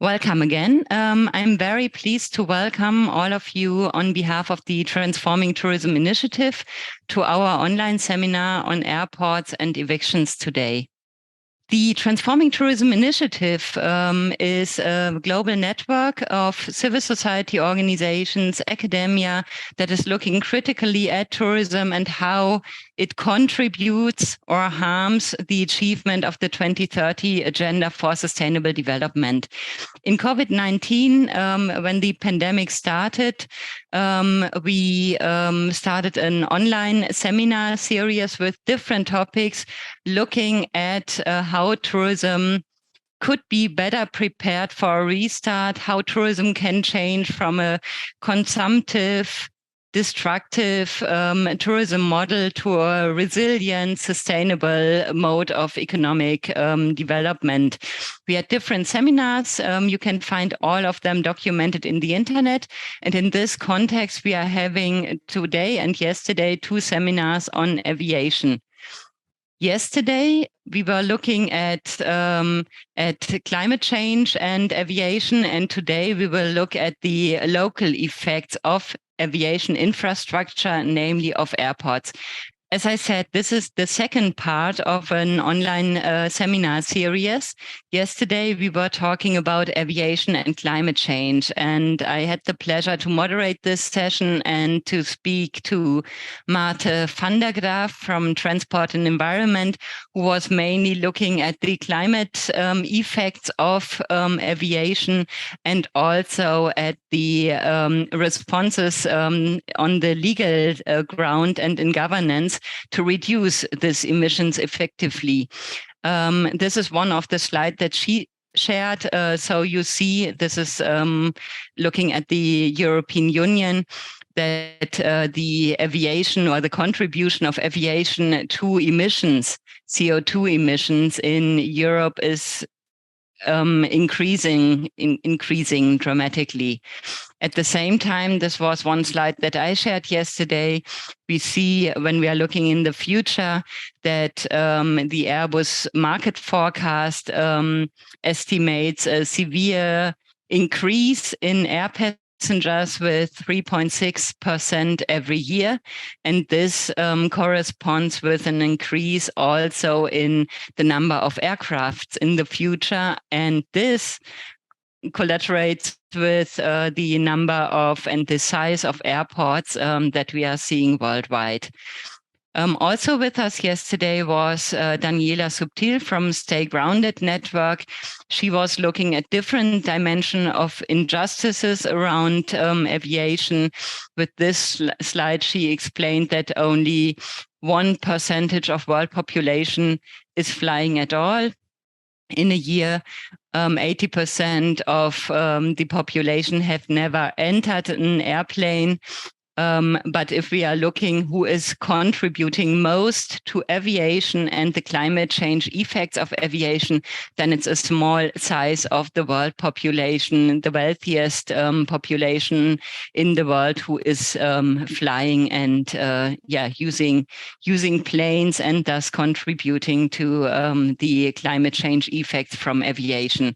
Welcome again. I'm very pleased to welcome all of you on behalf of the Transforming Tourism Initiative to our online seminar on airports and evictions today. The Transforming Tourism Initiative is a global network of civil society organizations, academia, that is looking critically at tourism and how it contributes or harms the achievement of the 2030 Agenda for Sustainable Development. In COVID-19, when the pandemic started, we started an online seminar series with different topics looking at how tourism could be better prepared for a restart, how tourism can change from a consumptive, destructive tourism model to a resilient, sustainable mode of economic development. We had different seminars. You can find all of them documented in the internet. And in this context, we are having today and yesterday 2 seminars on aviation. Yesterday, we were looking at climate change and aviation, and today we will look at the local effects of aviation infrastructure, namely of airports. As I said, this is the second part of an online seminar series. Yesterday, we were talking about aviation and climate change, and I had the pleasure to moderate this session and to speak to Maarten van der Graaf from Transport and Environment, who was mainly looking at the climate effects of aviation and also at the responses on the legal ground and in governance to reduce these emissions effectively. This is one of the slides that she shared. So you see, this is looking at the European Union, that the aviation or the contribution of aviation to emissions, CO2 emissions in Europe is increasing dramatically. At the same time, this was one slide that I shared yesterday. We see when we are looking in the future that the Airbus market forecast estimates a severe increase in air passengers with 3.6% every year. And this corresponds with an increase also in the number of aircrafts in the future. And this collaborates with the number of and the size of airports that we are seeing worldwide. Also with us yesterday was Daniela Subtil from Stay Grounded Network. She was looking at different dimensions of injustices around aviation. With this slide, she explained that only 1% of world population is flying at all. In a year, 80% of the population have never entered an airplane. But if we are looking who is contributing most to aviation and the climate change effects of aviation, then it's a small size of the world population, the wealthiest population in the world who is flying and using planes and thus contributing to the climate change effects from aviation.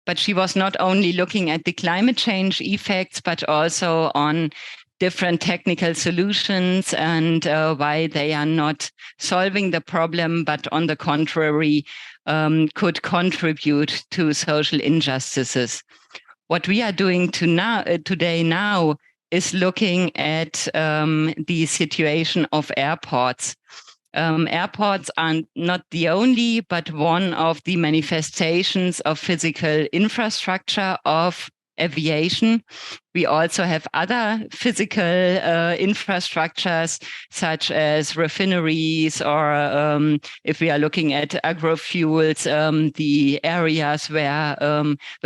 But she was not only looking at the climate change effects, but also on different technical solutions and why they are not solving the problem, but on the contrary, could contribute to social injustices. What we are doing today is looking at the situation of airports. Airports are not the only, but one of the manifestations of physical infrastructure of aviation. We also have other physical infrastructures, such as refineries, or if we are looking at agrofuels, the areas where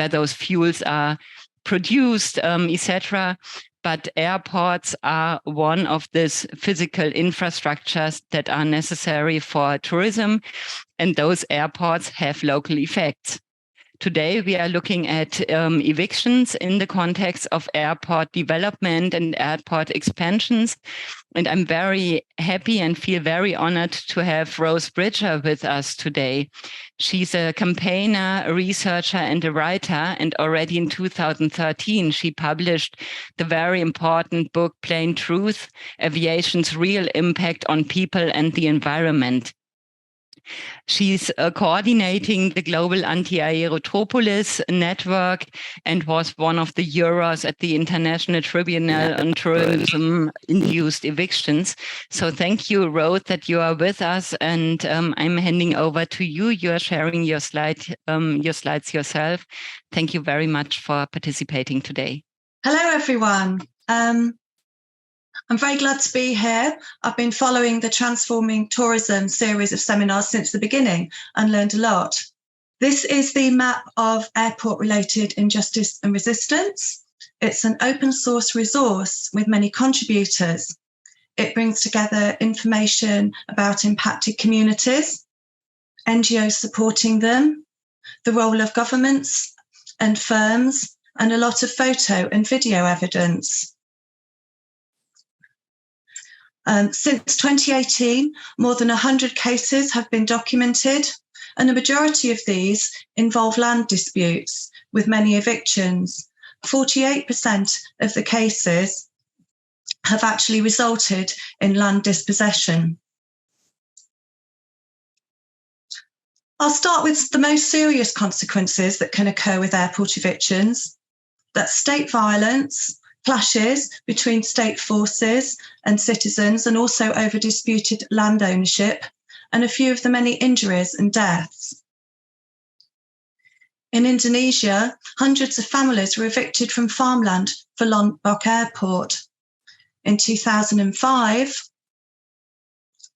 those fuels are produced, etc. But airports are one of these physical infrastructures that are necessary for tourism, and those airports have local effects. today we are looking at evictions in the context of airport development and airport expansions. And I'm very happy and feel very honored to have Rose Bridger with us today. She's a campaigner, a researcher, and a writer. And already in 2013, she published the very important book, Plain Truth: Aviation's Real Impact on People and the Environment. She's coordinating the global Anti-Aerotrópolis network and was one of the jurors at the International Tribunal on Tourism-Induced Evictions. So thank you, Rose, that you are with us, and I'm handing over to you. You are sharing your slides yourself. Thank you very much for participating today. Hello, everyone. I'm very glad to be here. I've been following the Transforming Tourism series of seminars since the beginning and learned a lot. This is the map of airport-related injustice and resistance. It's an open source resource with many contributors. It brings together information about impacted communities, NGOs supporting them, the role of governments and firms, and a lot of photo and video evidence. Since 2018, more than 100 cases have been documented, and the majority of these involve land disputes, with many evictions. 48% of the cases have actually resulted in land dispossession. I'll start with the most serious consequences that can occur with airport evictions. That's state violence, clashes between state forces and citizens, and also over disputed land ownership, and a few of the many injuries and deaths. In Indonesia, hundreds of families were evicted from farmland for Lombok Airport. In 2005,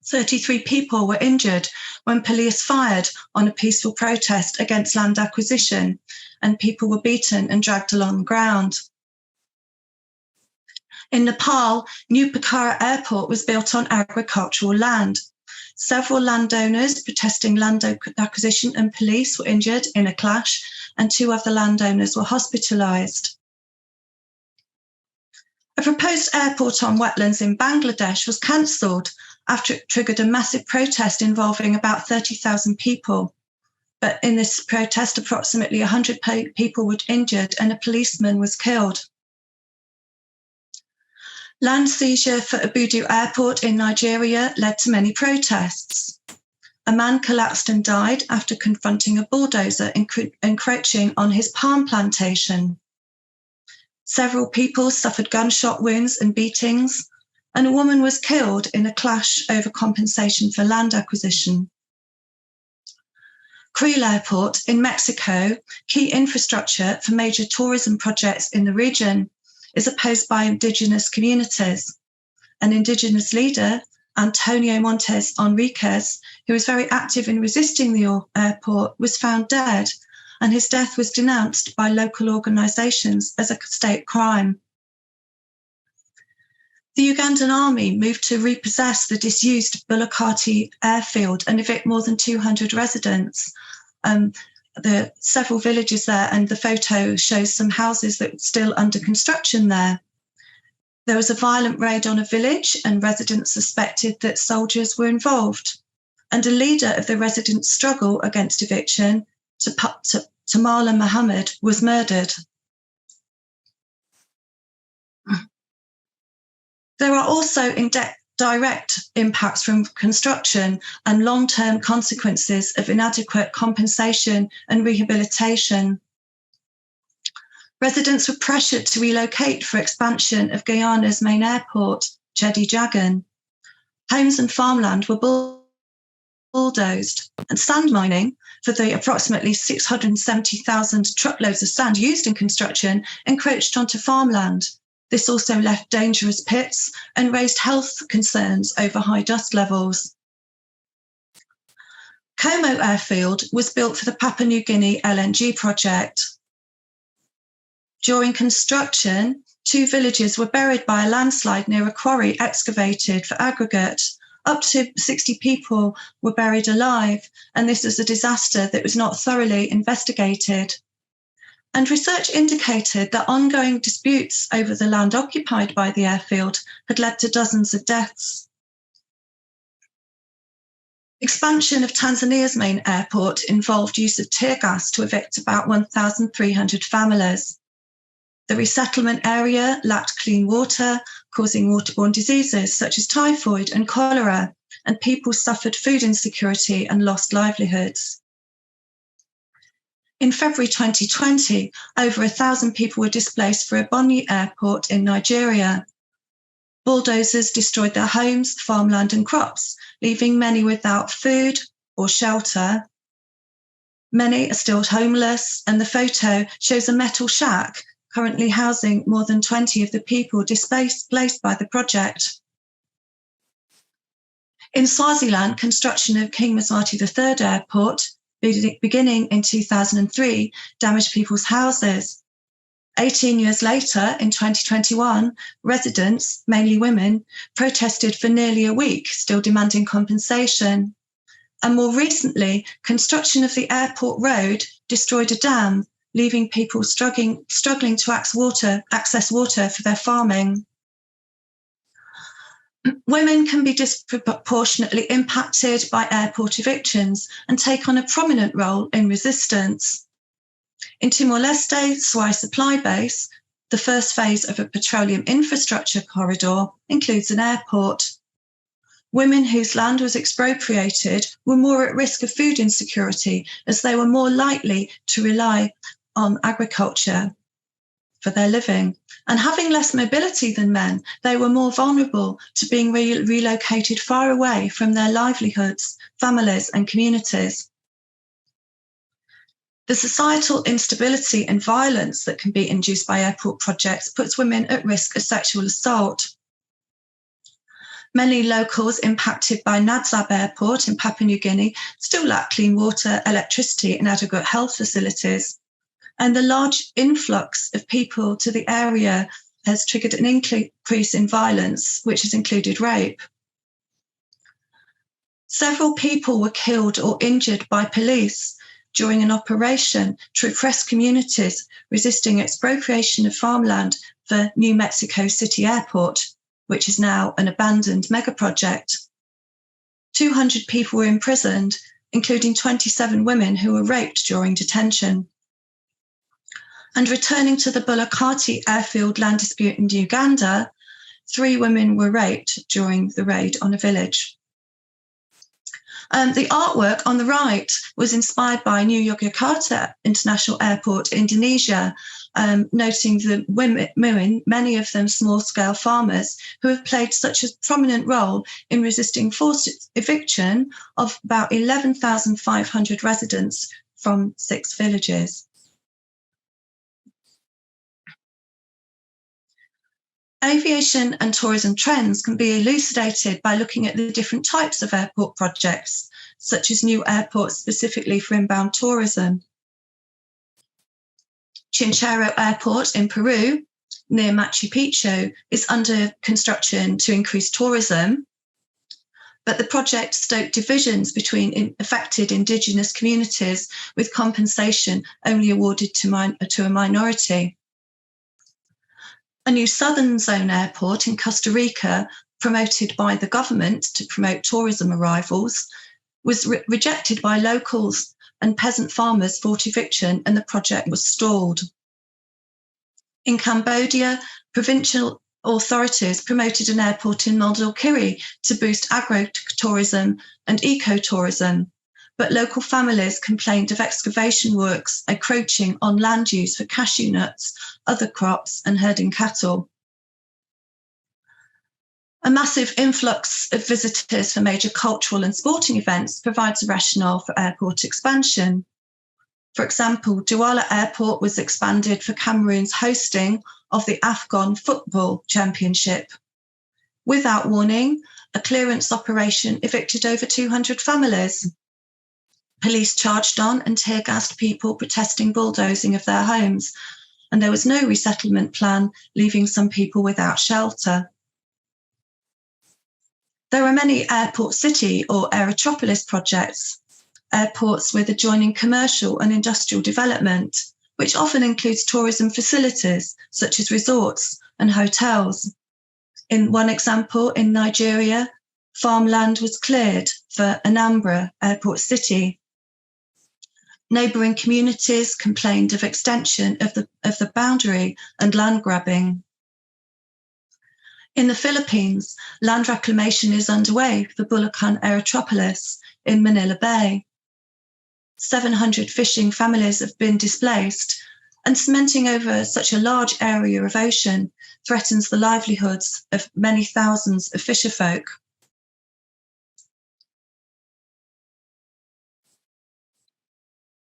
33 people were injured when police fired on a peaceful protest against land acquisition, and people were beaten and dragged along the ground. In Nepal, New Pokhara Airport was built on agricultural land. Several landowners protesting land acquisition and police were injured in a clash, and 2 other landowners were hospitalised. A proposed airport on wetlands in Bangladesh was cancelled after it triggered a massive protest involving about 30,000 people. But in this protest, approximately 100 people were injured and a policeman was killed. Land seizure for Abudu Airport in Nigeria led to many protests. A man collapsed and died after confronting a bulldozer encroaching on his palm plantation. Several people suffered gunshot wounds and beatings, and a woman was killed in a clash over compensation for land acquisition. Creel Airport in Mexico, key infrastructure for major tourism projects in the region, is opposed by indigenous communities. An indigenous leader, Antonio Montes Enriquez, who was very active in resisting the airport, was found dead, and his death was denounced by local organisations as a state crime. The Ugandan army moved to repossess the disused Bulakati airfield and evict more than 200 residents. There are several villages there, and the photo shows some houses that were still under construction there. There was a violent raid on a village, and residents suspected that soldiers were involved. And a leader of the residents' struggle against eviction, Tamala Muhammad, was murdered. There are also direct impacts from construction and long-term consequences of inadequate compensation and rehabilitation. Residents were pressured to relocate for expansion of Guyana's main airport, Chedi Jagan. Homes and farmland were bulldozed, and sand mining for the approximately 670,000 truckloads of sand used in construction encroached onto farmland. This also left dangerous pits and raised health concerns over high dust levels. Como Airfield was built for the Papua New Guinea LNG project. During construction, 2 villages were buried by a landslide near a quarry excavated for aggregate. Up to 60 people were buried alive, and this was a disaster that was not thoroughly investigated. And research indicated that ongoing disputes over the land occupied by the airfield had led to dozens of deaths. Expansion of Tanzania's main airport involved use of tear gas to evict about 1,300 families. The resettlement area lacked clean water, causing waterborne diseases such as typhoid and cholera, and people suffered food insecurity and lost livelihoods. In February 2020, over 1,000 people were displaced for Ebonyi Airport in Nigeria. Bulldozers destroyed their homes, farmland and crops, leaving many without food or shelter. Many are still homeless, and the photo shows a metal shack currently housing more than 20 of the people displaced by the project. In Swaziland, construction of King Mswati III Airport, beginning in 2003, damaged people's houses. 18 years later, in 2021, residents, mainly women, protested for nearly a week, still demanding compensation. And more recently, construction of the airport road destroyed a dam, leaving people struggling to access water for their farming. Women can be disproportionately impacted by airport evictions and take on a prominent role in resistance. In Timor-Leste, Swai Supply Base, the first phase of a petroleum infrastructure corridor includes an airport. Women whose land was expropriated were more at risk of food insecurity, as they were more likely to rely on agriculture for their living. And having less mobility than men, they were more vulnerable to being relocated far away from their livelihoods, families, and communities. The societal instability and violence that can be induced by airport projects puts women at risk of sexual assault. Many locals impacted by Nadzab Airport in Papua New Guinea still lack clean water, electricity, and adequate health facilities. And the large influx of people to the area has triggered an increase in violence, which has included rape. Several people were killed or injured by police during an operation to repress communities resisting expropriation of farmland for New Mexico City Airport, which is now an abandoned megaproject. 200 people were imprisoned, including 27 women who were raped during detention. And returning to the Bulakati airfield land dispute in Uganda, 3 women were raped during the raid on a village. The artwork on the right was inspired by New Yogyakarta International Airport, Indonesia, noting the women, many of them small-scale farmers, who have played such a prominent role in resisting forced eviction of about 11,500 residents from 6 villages. Aviation and tourism trends can be elucidated by looking at the different types of airport projects, such as new airports specifically for inbound tourism. Chinchero Airport in Peru, near Machu Picchu, is under construction to increase tourism, but the project stoked divisions between affected indigenous communities, with compensation only awarded to a minority. A new Southern Zone airport in Costa Rica, promoted by the government to promote tourism arrivals, was rejected by locals and peasant farmers for eviction, and the project was stalled. In Cambodia, provincial authorities promoted an airport in Mondulkiri to boost agro-tourism and eco-tourism, but local families complained of excavation works encroaching on land use for cashew nuts, other crops, and herding cattle. A massive influx of visitors for major cultural and sporting events provides a rationale for airport expansion. For example, Douala Airport was expanded for Cameroon's hosting of the AFCON Football Championship. Without warning, a clearance operation evicted over 200 families. Police charged on and tear-gassed people protesting bulldozing of their homes, and there was no resettlement plan, leaving some people without shelter. There are many airport city or aerotropolis projects, airports with adjoining commercial and industrial development, which often includes tourism facilities such as resorts and hotels. In one example, in Nigeria, farmland was cleared for Anambra Airport City. Neighbouring communities complained of extension of the boundary and land grabbing. In the Philippines, land reclamation is underway for Bulacan Aerotropolis in Manila Bay. 700 fishing families have been displaced, and cementing over such a large area of ocean threatens the livelihoods of many thousands of fisherfolk.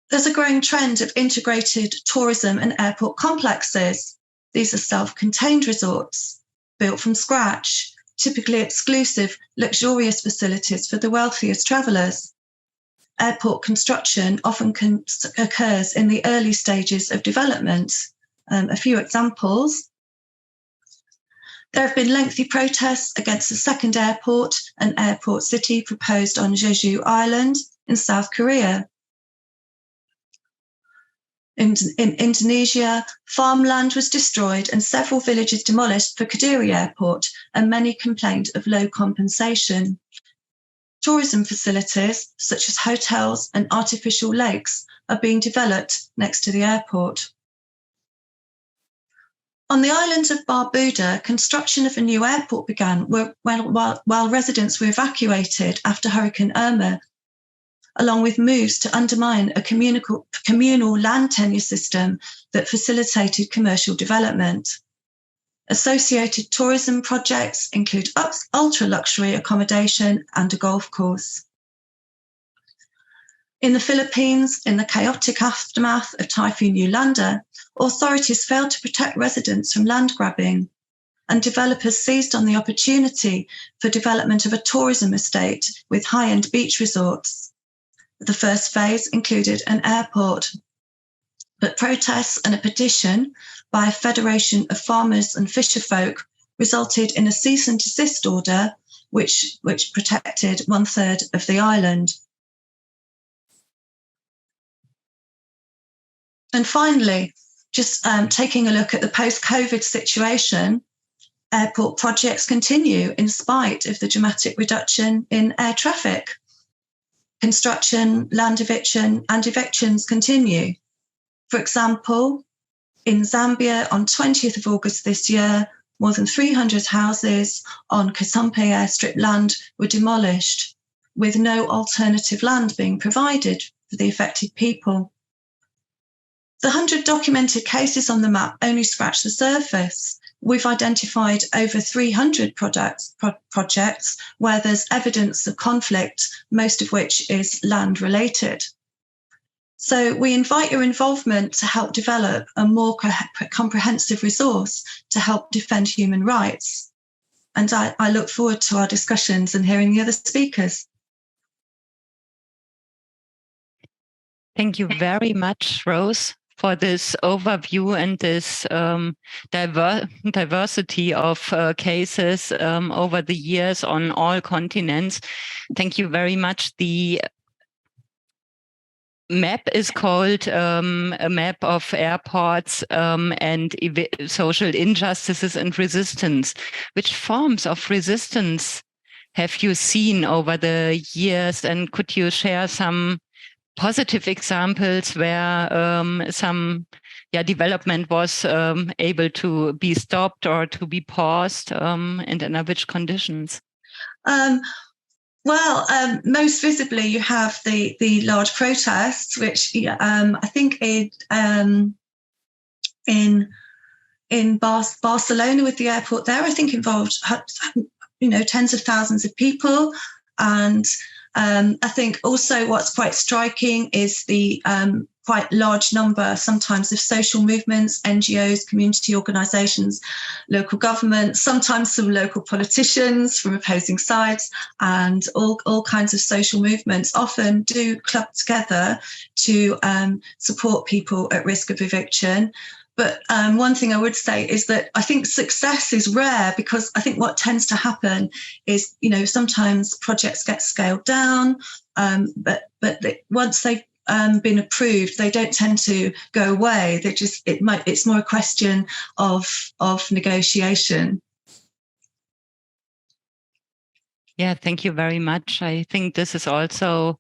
There's a growing trend of integrated tourism and airport complexes. These are self-contained resorts, built from scratch, typically exclusive, luxurious facilities for the wealthiest travellers. Airport construction often occurs in the early stages of development. A few examples. There have been lengthy protests against the second airport, an airport city proposed on Jeju Island in South Korea. In Indonesia, farmland was destroyed and several villages demolished for Kediri Airport, and many complained of low compensation. Tourism facilities, such as hotels and artificial lakes, are being developed next to the airport. On the island of Barbuda, construction of a new airport began while residents were evacuated after Hurricane Irma, along with moves to undermine a communal land tenure system that facilitated commercial development. Associated tourism projects include ultra-luxury accommodation and a golf course. In the Philippines, in the chaotic aftermath of Typhoon Yolanda, authorities failed to protect residents from land grabbing, and developers seized on the opportunity for development of a tourism estate with high-end beach resorts. The first phase included an airport, but protests and a petition by a federation of farmers and fisherfolk resulted in a cease and desist order, which protected 1/3 of the island. And finally, just taking a look at the post-COVID situation, airport projects continue in spite of the dramatic reduction in air traffic. Construction, land eviction, and evictions continue. For example, in Zambia, on 20th of August this year, more than 300 houses on Kasumpe airstrip land were demolished, with no alternative land being provided for the affected people. The 100 documented cases on the map only scratch the surface. We've identified over 300 projects where there's evidence of conflict, most of which is land related. So we invite your involvement to help develop a more comprehensive resource to help defend human rights. And I look forward to our discussions and hearing the other speakers. Thank you very much, Rose, for this overview and this diversity of cases over the years on all continents. Thank you very much. The map is called a map of airports and social injustices and resistance. Which forms of resistance have you seen over the years, and could you share some positive examples where some development was able to be stopped or to be paused, and under which conditions? Most visibly, you have the large protests, which I think in Barcelona with the airport there, I think involved tens of thousands of people. And I think also what's quite striking is the quite large number sometimes of social movements, NGOs, community organisations, local government, sometimes some local politicians from opposing sides, and all kinds of social movements often do club together to support people at risk of eviction. But one thing I would say is that I think success is rare, because I think what tends to happen is, sometimes projects get scaled down, but once they've been approved, they don't tend to go away. It's more a question of negotiation. Yeah, thank you very much. I think this is also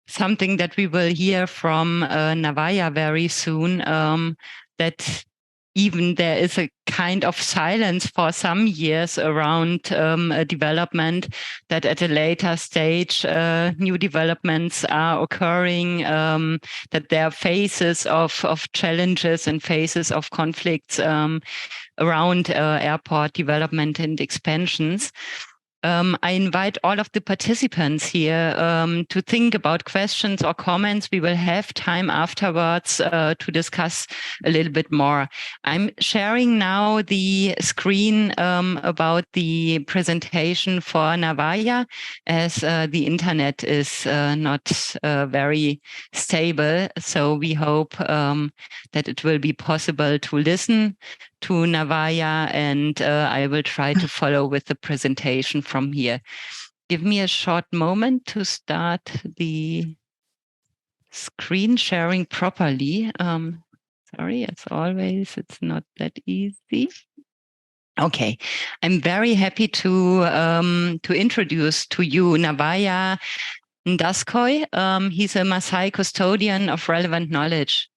something that we will hear from Navaya very soon, that even there is a kind of silence for some years around a development, that at a later stage new developments are occurring, that there are phases of challenges and phases of conflicts around airport development and expansions. I invite all of the participants here to think about questions or comments. We will have time afterwards to discuss a little bit more. I'm sharing now the screen about the presentation for Navaya, as the internet is not very stable. So we hope that it will be possible to listen to Navaya, and I will try to follow with the presentation from here. Give me a short moment to start the screen sharing properly. Sorry, as always, it's not that easy. Okay, I'm very happy to introduce to you Navaya Ndaskoi. He's a Maasai custodian of relevant knowledge.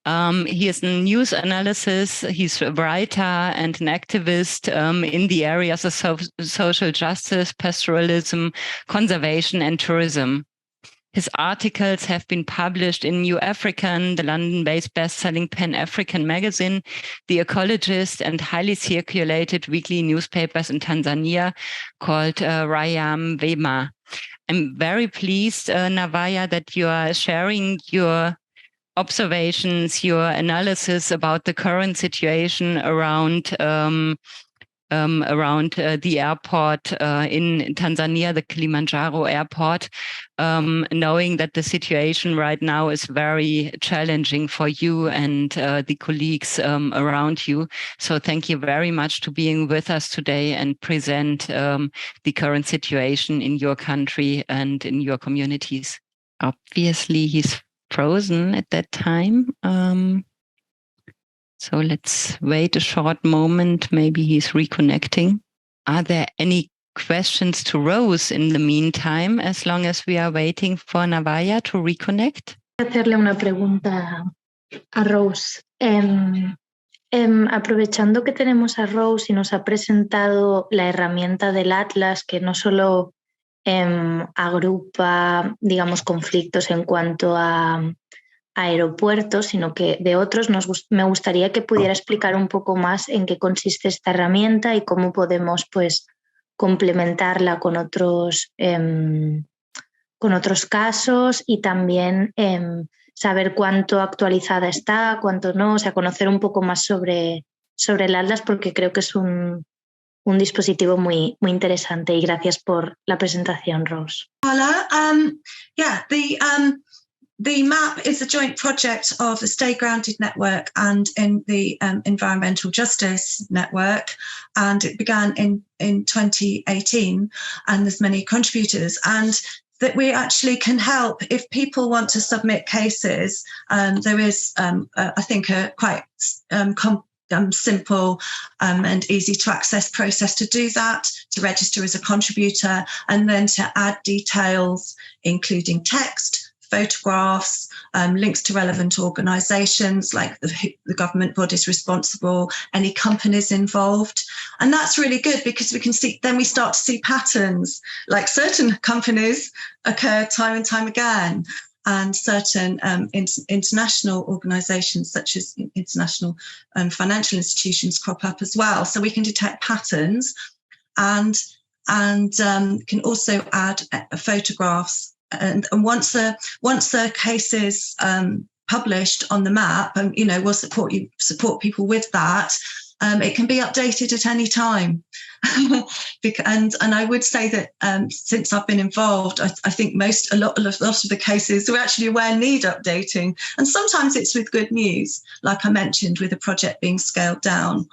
He is a news analysis. He's a writer and an activist in the areas of social justice, pastoralism, conservation, and tourism. His articles have been published in New African, the London-based best-selling Pan-African magazine, The Ecologist, and highly circulated weekly newspapers in Tanzania called Rayam Wema. I'm very pleased, Navaya, that you are sharing your observations, your analysis about the current situation around the airport in Tanzania, the Kilimanjaro airport, knowing that the situation right now is very challenging for you and the colleagues around you. So thank you very much for being with us today and present the current situation in your country and in your communities. Obviously, he's frozen at that time. So let's wait a short moment. Maybe he's reconnecting. Are there any questions to Rose in the meantime, as long as we are waiting for Navaya to reconnect? Hacerle una pregunta a Rose. Aprovechando que tenemos a Rose y nos ha presentado la herramienta del Atlas, que no solo agrupa, digamos, conflictos en cuanto a aeropuertos, sino que de otros me gustaría que pudiera explicar un poco más en qué consiste esta herramienta y cómo podemos, pues, complementarla con otros casos, y también saber cuánto actualizada está, cuánto no, o sea, conocer un poco más sobre el Atlas, porque creo que es un dispositivo muy, muy interesante, y gracias por la presentación, Rose. Hola. The map is a joint project of the Stay Grounded Network and in the Environmental Justice Network, and it began in 2018, and there's many contributors, and that we actually can help if people want to submit cases. There is, I think, a quite simple and easy to access process to do that, to register as a contributor, and then to add details, including text, photographs, links to relevant organisations like the government bodies responsible, any companies involved. And that's really good, because we can see, then we start to see patterns, like certain companies occur time and time again, and certain international organisations such as international financial institutions crop up as well. So we can detect patterns, and can also add photographs. And once the case is published on the map, and we'll support people with that. It can be updated at any time. and I would say that since I've been involved, I think a lot of the cases we actually aware need updating. And sometimes it's with good news, like I mentioned, with a project being scaled down.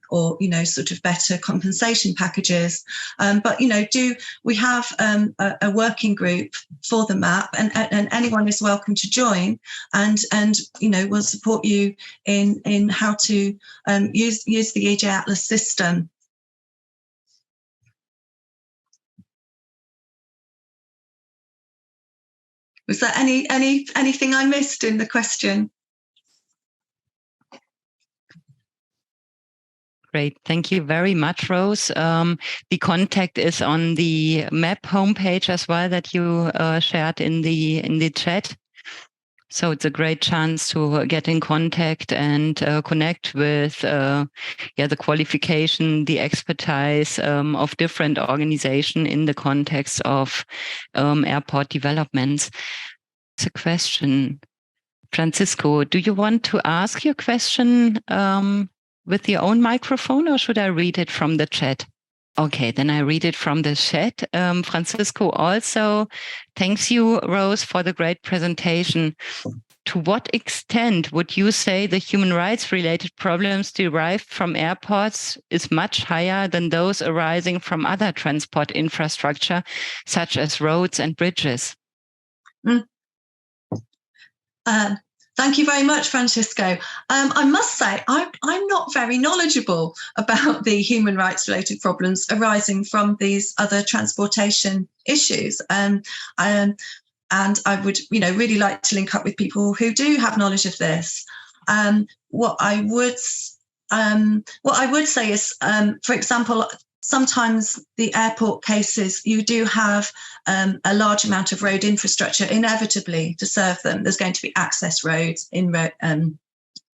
Or sort of better compensation packages, but we have a working group for the map, and anyone is welcome to join, and we'll support you in how to use the EJ Atlas system. Was there anything I missed in the question? Great. Thank you very much, Rose. The contact is on the map homepage as well that you shared in the chat. So it's a great chance to get in contact and connect with the qualification, the expertise of different organizations in the context of airport developments. It's a question. Francisco, do you want to ask your question with your own microphone, or should I read it from the chat? Okay, then I read it from the chat. Francisco also thanks you, Rose, for the great presentation. To what extent would you say the human rights related problems derived from airports is much higher than those arising from other transport infrastructure, such as roads and bridges? Thank you very much, Francisco. I must say, I'm not very knowledgeable about the human rights related problems arising from these other transportation issues. And I would, really like to link up with people who do have knowledge of this. What I would say is, for example, sometimes the airport cases, you do have a large amount of road infrastructure inevitably to serve them. There's going to be access roads.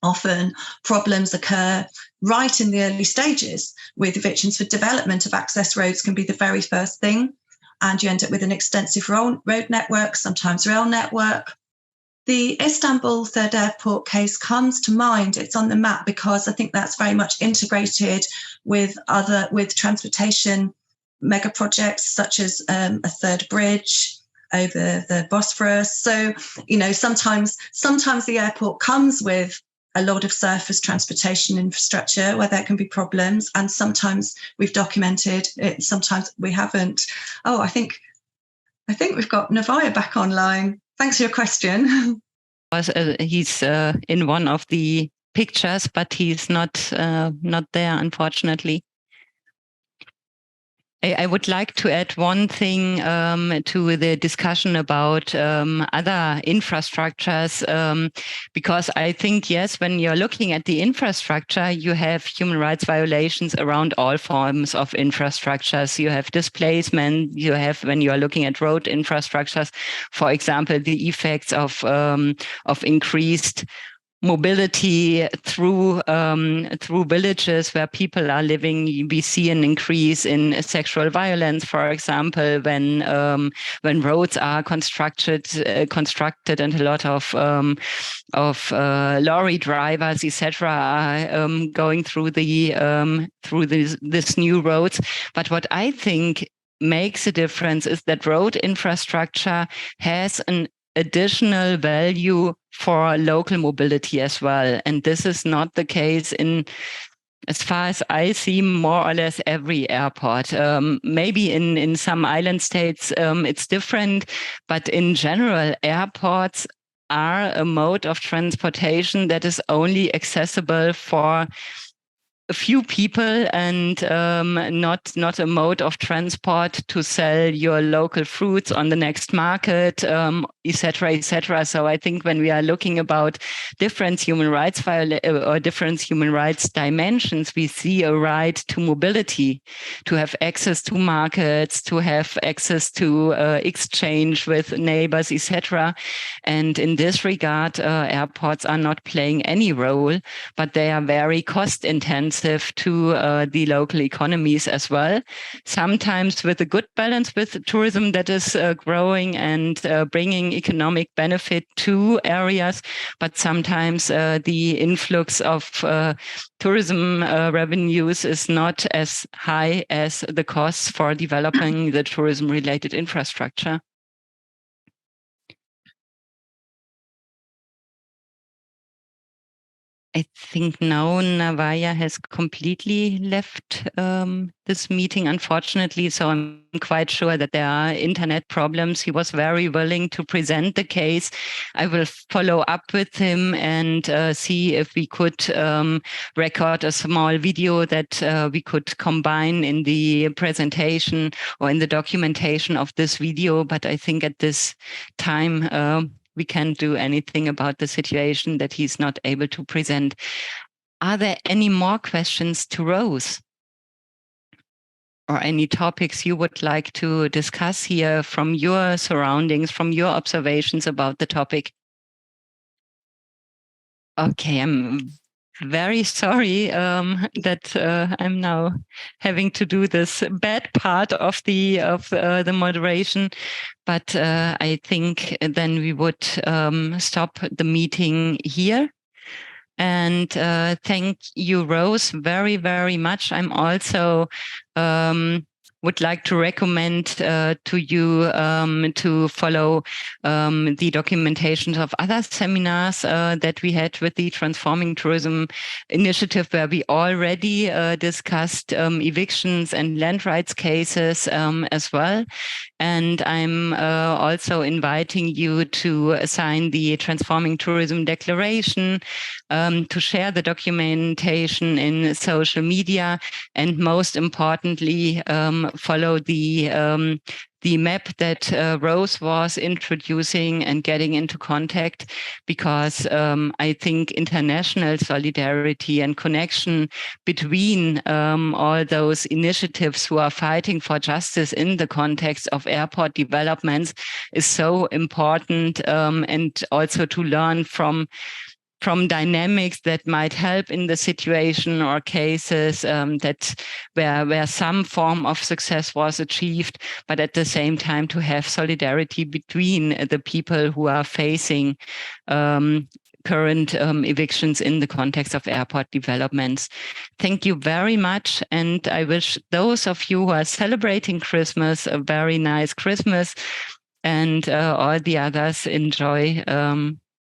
Often problems occur right in the early stages with evictions for development of access roads can be the very first thing. And you end up with an extensive road network, sometimes rail network. The Istanbul Third Airport case comes to mind. It's on the map because I think that's very much integrated with transportation mega projects such as a third bridge over the Bosphorus. So, sometimes the airport comes with a lot of surface transportation infrastructure where there can be problems, and sometimes we've documented it, sometimes we haven't. Oh, I think we've got Navaya back online. Thanks for your question. He's in one of the pictures, but he's not there, unfortunately. I would like to add one thing to the discussion about other infrastructures, because I think, yes, when you're looking at the infrastructure, you have human rights violations around all forms of infrastructures. You have displacement, you have, when you are looking at road infrastructures, for example, the effects of increased mobility through villages where people are living. We see an increase in sexual violence, for example, when roads are constructed, and a lot of lorry drivers, etc., are going through this new roads. But what I think makes a difference is that road infrastructure has an additional value for local mobility as well. And this is not the case in, as far as I see, more or less every airport. Maybe in some island states it's different, but in general, airports are a mode of transportation that is only accessible for a few people, and not a mode of transport to sell your local fruits on the next market, etc., etc. So I think when we are looking about different human rights different human rights dimensions, we see a right to mobility, to have access to markets, to have access to exchange with neighbors, etc. And in this regard, airports are not playing any role, but they are very cost intensive intensive to the local economies as well. Sometimes with a good balance with tourism that is growing and bringing economic benefit to areas, but sometimes the influx of tourism revenues is not as high as the costs for developing the tourism-related infrastructure. I think now Navaya has completely left this meeting, unfortunately. So I'm quite sure that there are internet problems. He was very willing to present the case. I will follow up with him and see if we could record a small video that we could combine in the presentation or in the documentation of this video. But I think at this time, we can't do anything about the situation that he's not able to present. Are there any more questions to Rose? Or any topics you would like to discuss here from your surroundings, from your observations about the topic? Okay, I'm very sorry that I'm now having to do this bad part of the moderation, but I think then we would stop the meeting here. And thank you, Rose, very, very much. I'm also would like to recommend to you to follow the documentations of other seminars that we had with the Transforming Tourism initiative, where we already discussed evictions and land rights cases as well. And I'm also inviting you to sign the Transforming Tourism Declaration, to share the documentation in social media, and most importantly, follow the map that Rose was introducing and getting into contact, because I think international solidarity and connection between all those initiatives who are fighting for justice in the context of airport developments is so important, and also to learn from dynamics that might help in the situation or cases that where some form of success was achieved, but at the same time to have solidarity between the people who are facing current evictions in the context of airport developments. Thank you very much. And I wish those of you who are celebrating Christmas a very nice Christmas, and all the others enjoy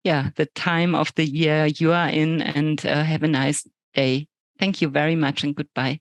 the time of the year you are in, and have a nice day. Thank you very much and goodbye.